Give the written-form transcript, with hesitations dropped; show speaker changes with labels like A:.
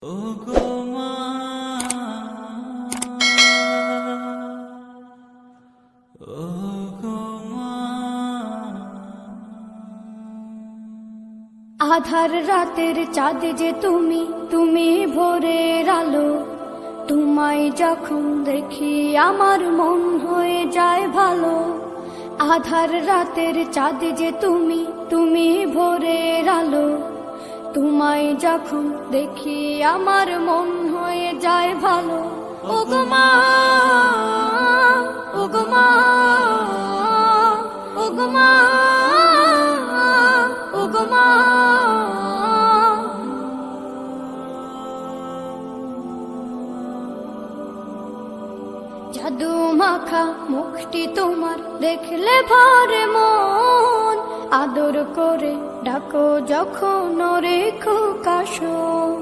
A: ওগো মা, ওগো মা।
B: আধার রাতের চাঁদ যে তুমি, তুমি ভোরের আলো। তোমায় যখন দেখি আমার মন হয়ে যায় ভালো। আধার রাতের চাঁদ যে তুমি, তুমি ভোরের আলো। তোমায় যখন দেখি আমার মন হয়ে যায় ভালো। ওগো মা, ওগো মা, ওগো মা, ওগো মা। জাদু মাখা মুখটি তোমার দেখলে ভরে মন। আদর করে ডাকো যখন রেখো কাশন।